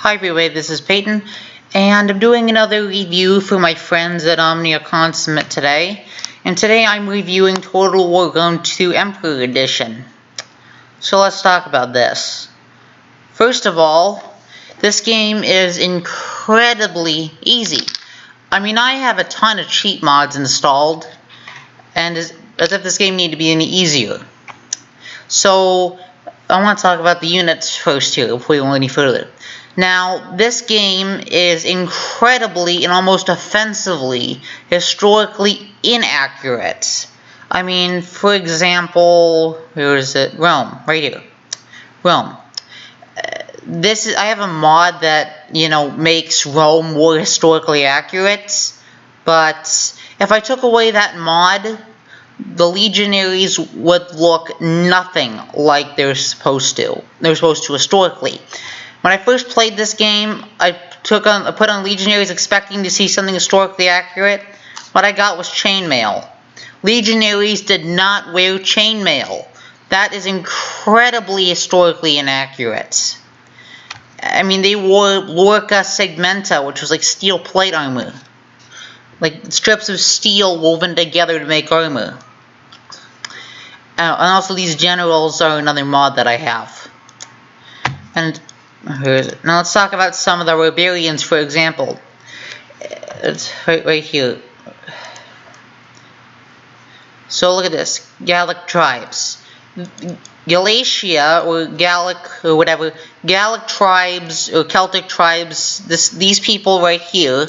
Hi everybody, this is Peyton, and I'm doing another review for my friends at Omnia Consumit today. And today I'm reviewing Total War Rome 2 Emperor Edition. So let's talk about this. First of all, this game is incredibly easy. I mean, I have a ton of cheat mods installed, and as if this game needed to be any easier. So I want to talk about the units first here before we go any further. Now, this game is incredibly and almost offensively historically inaccurate. I mean, for example, where is it? Rome, right here. Rome. I have a mod that, makes Rome more historically accurate, but if I took away that mod, the legionaries would look nothing like they're supposed to. They're supposed to historically. When I first played this game, I put on legionaries expecting to see something historically accurate. What I got was chainmail. Legionaries did not wear chainmail. That is incredibly historically inaccurate. I mean, they wore Lorca segmenta, which was like steel plate armor. Like strips of steel woven together to make armor. And also these generals are another mod that I have. And now let's talk about some of the barbarians, for example. It's right here. So look at this. Gallic tribes. Galatia, or Gallic, or whatever. Gallic tribes, or Celtic tribes, these people right here,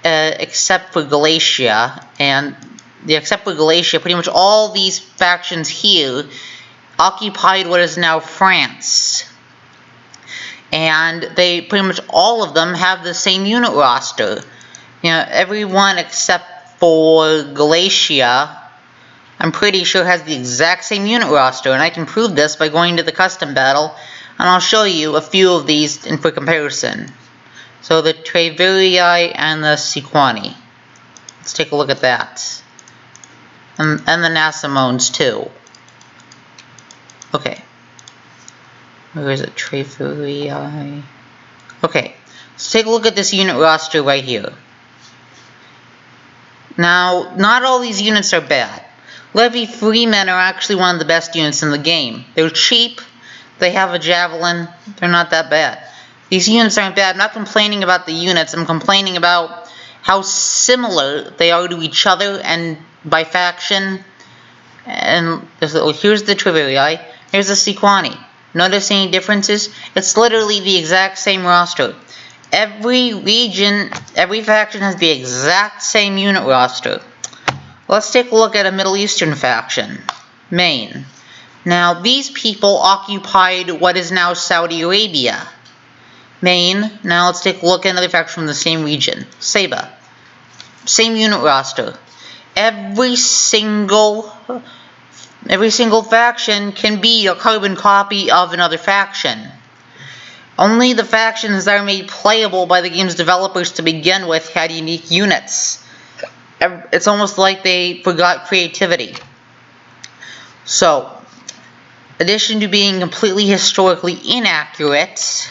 except for Galatia, pretty much all these factions here occupied what is now France. And they pretty much all of them have the same unit roster. Everyone except for Galatia, I'm pretty sure has the exact same unit roster, and I can prove this by going to the custom battle, and I'll show you a few of these for comparison. So the Treveri and the Sequani. Let's take a look at that. And the Nasamones too. Okay. Where is it? Treveri. Okay, let's take a look at this unit roster right here. Now, not all these units are bad. Levy Freemen are actually one of the best units in the game. They're cheap, they have a javelin, they're not that bad. These units aren't bad. I'm not complaining about the units, I'm complaining about how similar they are to each other and by faction. And here's the Treveri, here's the Sequani. Notice any differences? It's literally the exact same roster. Every region, every faction has the exact same unit roster. Let's take a look at a Middle Eastern faction, Maine. Now, these people occupied what is now Saudi Arabia. Maine. Now, let's take a look at another faction from the same region, Saba. Same unit roster. Every single faction can be a carbon copy of another faction. Only the factions that are made playable by the game's developers to begin with had unique units. It's almost like they forgot creativity. So, in addition to being completely historically inaccurate,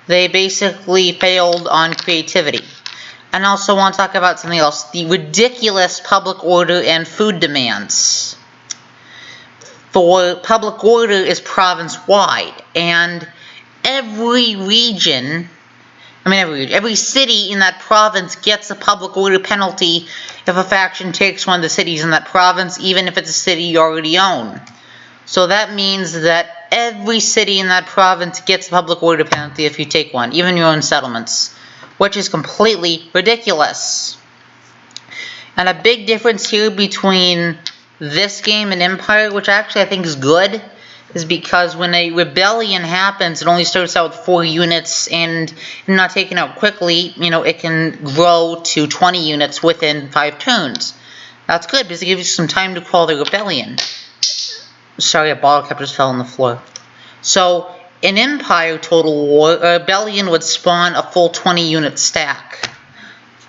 they basically failed on creativity. And I also want to talk about something else, the ridiculous public order and food demands. For public order is province-wide, and every city in that province gets a public order penalty if a faction takes one of the cities in that province, even if it's a city you already own. So that means that every city in that province gets a public order penalty if you take one, even your own settlements, which is completely ridiculous. And a big difference here between this game and Empire, which actually I think is good, is because when a rebellion happens, it only starts out with 4 units, and if not taken out quickly, it can grow to 20 units within 5 turns. That's good, because it gives you some time to call the rebellion. Sorry, a bottle cap just fell on the floor. So, in Empire Total War, a rebellion would spawn a full 20 unit stack,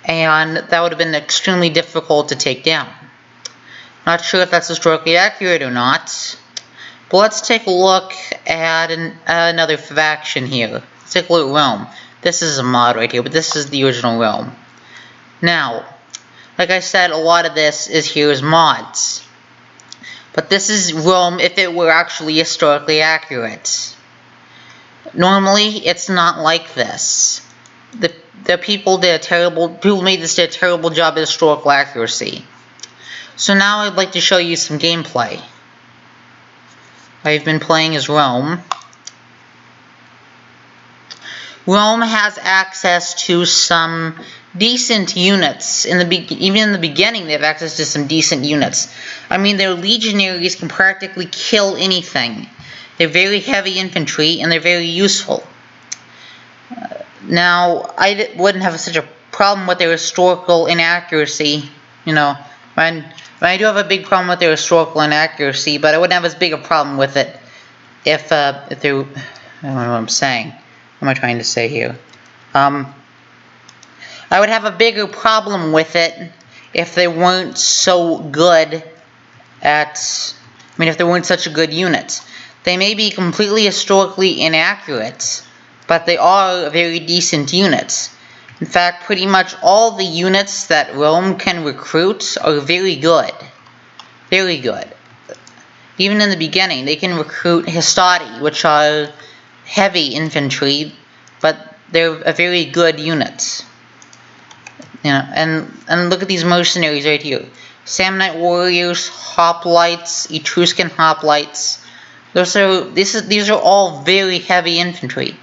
and that would have been extremely difficult to take down. Not sure if that's historically accurate or not, But let's take a look at another faction here. Let's take a look at Rome. This is a mod right here, but this is the original Rome. Now, like I said, a lot of this is mods. But this is Rome if it were actually historically accurate. Normally, it's not like this. The people made this a terrible job of historical accuracy. So now I'd like to show you some gameplay. I've been playing as Rome. Rome has access to some decent units. Even in the beginning, they have access to some decent units. I mean, their legionaries can practically kill anything. They're very heavy infantry, and they're very useful. Now, I wouldn't have such a problem with their historical inaccuracy. You know, I do have a big problem with their historical inaccuracy, but I wouldn't have as big a problem with it if they. I don't know what I'm saying. What am I trying to say here? I would have a bigger problem with it if they weren't so good at. I mean, if they weren't such a good unit. They may be completely historically inaccurate, but they are very decent units. In fact, pretty much all the units that Rome can recruit are very good. Very good. Even in the beginning, they can recruit Hastati, which are heavy infantry, but they're a very good unit. You know, and look at these mercenaries right here. Samnite warriors, hoplites, Etruscan hoplites. These are all very heavy infantry.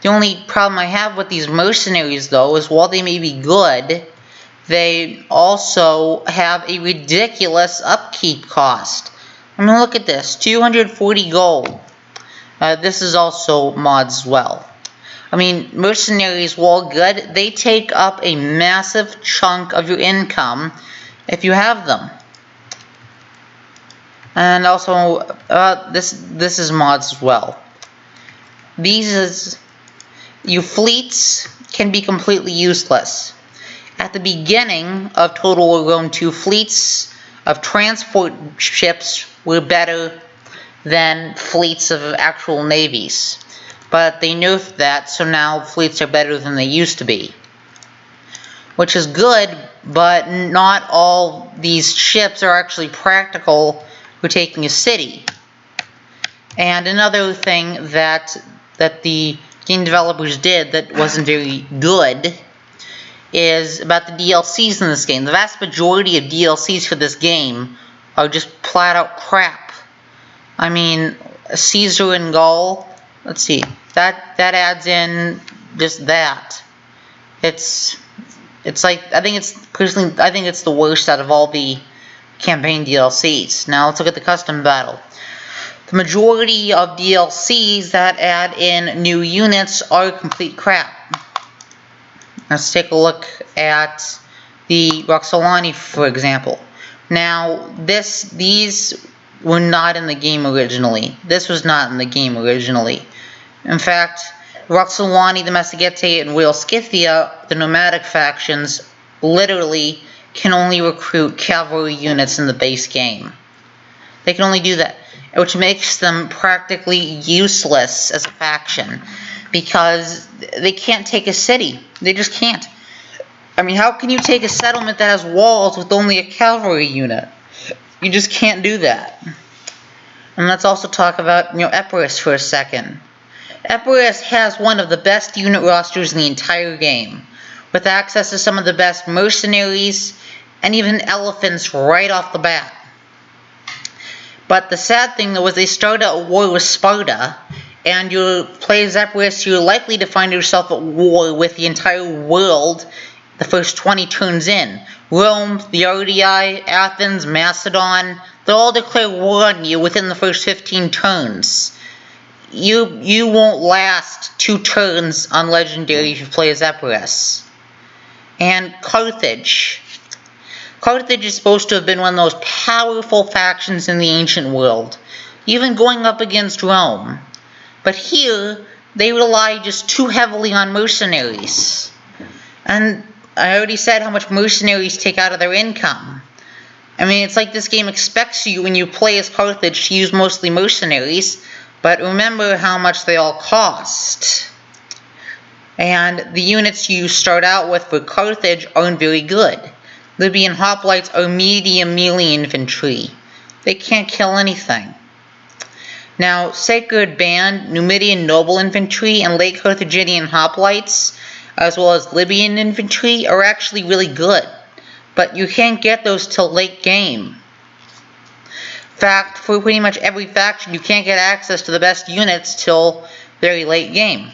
The only problem I have with these mercenaries, though, is while they may be good, they also have a ridiculous upkeep cost. I mean, look at this, 240 gold. This is also mods as well. I mean, mercenaries, while good, they take up a massive chunk of your income if you have them. And also, this is mods as well. Your fleets can be completely useless. At the beginning of Total War Rome 2, fleets of transport ships were better than fleets of actual navies. But they nerfed that, so now fleets are better than they used to be. Which is good, but not all these ships are actually practical for taking a city. And another thing that the game developers did that wasn't very good is about the DLCs in this game. The vast majority of DLCs for this game are just flat out crap. I mean, Caesar and Gaul, let's see, that adds in just that. It's like, I think it's the worst out of all the campaign DLCs. Now let's look at the custom battle. The majority of DLCs that add in new units are complete crap. Let's take a look at the Roxolani, for example. Now, these were not in the game originally. This was not in the game originally. In fact, Roxolani, the Massagetae, and Royal Scythia, the nomadic factions, literally can only recruit cavalry units in the base game. They can only do that, which makes them practically useless as a faction, because they can't take a city. They just can't. I mean, how can you take a settlement that has walls with only a cavalry unit? You just can't do that. And let's also talk about, Epirus for a second. Epirus has one of the best unit rosters in the entire game, with access to some of the best mercenaries and even elephants right off the bat. But the sad thing, though, is they start a war with Sparta, and you play as Epirus, you're likely to find yourself at war with the entire world the first 20 turns in. Rome, the RDI, Athens, Macedon, they'll all declare war on you within the first 15 turns. You won't last 2 turns on Legendary if you play as Epirus. And Carthage. Carthage is supposed to have been one of the most powerful factions in the ancient world, even going up against Rome. But here, they rely just too heavily on mercenaries. And I already said how much mercenaries take out of their income. I mean, it's like this game expects you when you play as Carthage to use mostly mercenaries, but remember how much they all cost. And the units you start out with for Carthage aren't very good. Libyan hoplites are medium melee infantry. They can't kill anything. Now, Sacred Band, Numidian noble infantry, and late Carthaginian hoplites, as well as Libyan infantry, are actually really good. But you can't get those till late game. In fact, for pretty much every faction, you can't get access to the best units till very late game.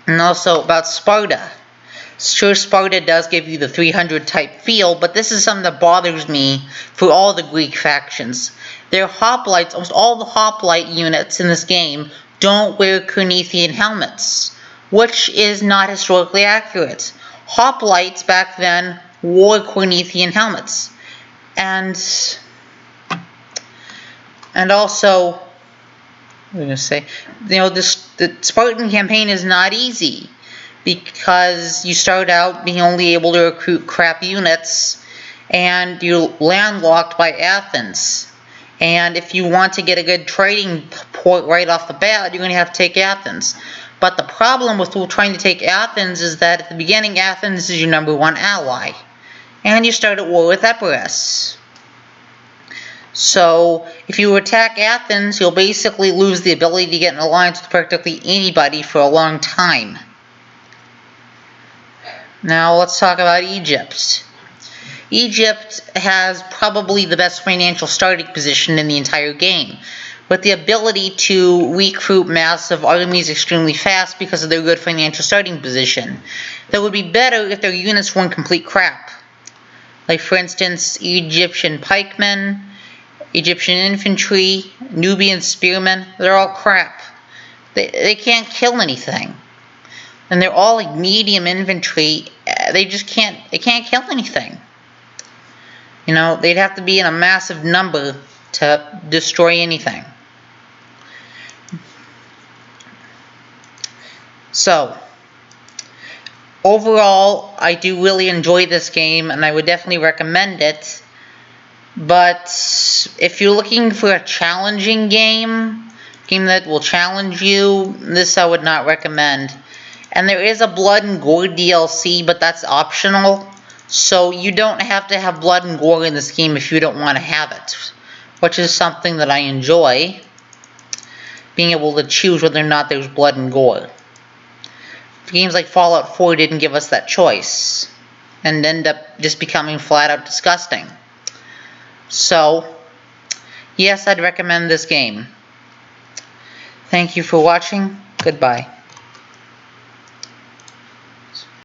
And also about Sparta. Sure, Sparta does give you the 300 type feel, but this is something that bothers me for all the Greek factions. Their hoplites, almost all the hoplite units in this game, don't wear Corinthian helmets, which is not historically accurate. Hoplites back then wore Corinthian helmets. And also, what was I going to say? The Spartan campaign is not easy, because you start out being only able to recruit crap units, and you're landlocked by Athens. And if you want to get a good trading port right off the bat, you're going to have to take Athens. But the problem with trying to take Athens is that at the beginning, Athens is your #1 ally. And you start at war with Epirus. So, if you attack Athens, you'll basically lose the ability to get an alliance with practically anybody for a long time. Now let's talk about Egypt. Egypt has probably the best financial starting position in the entire game, with the ability to recruit massive armies extremely fast because of their good financial starting position. That would be better if their units weren't complete crap. Like, for instance, Egyptian pikemen, Egyptian infantry, Nubian spearmen, they're all crap. They can't kill anything. And they're all like medium infantry. They can't kill anything. They'd have to be in a massive number to destroy anything. So, overall, I do really enjoy this game, and I would definitely recommend it. But if you're looking for a challenging game that will challenge you, this I would not recommend. And there is a Blood and Gore DLC, but that's optional. So you don't have to have blood and gore in this game if you don't want to have it, which is something that I enjoy, being able to choose whether or not there's blood and gore. Games like Fallout 4 didn't give us that choice, and end up just becoming flat out disgusting. So, yes, I'd recommend this game. Thank you for watching. Goodbye.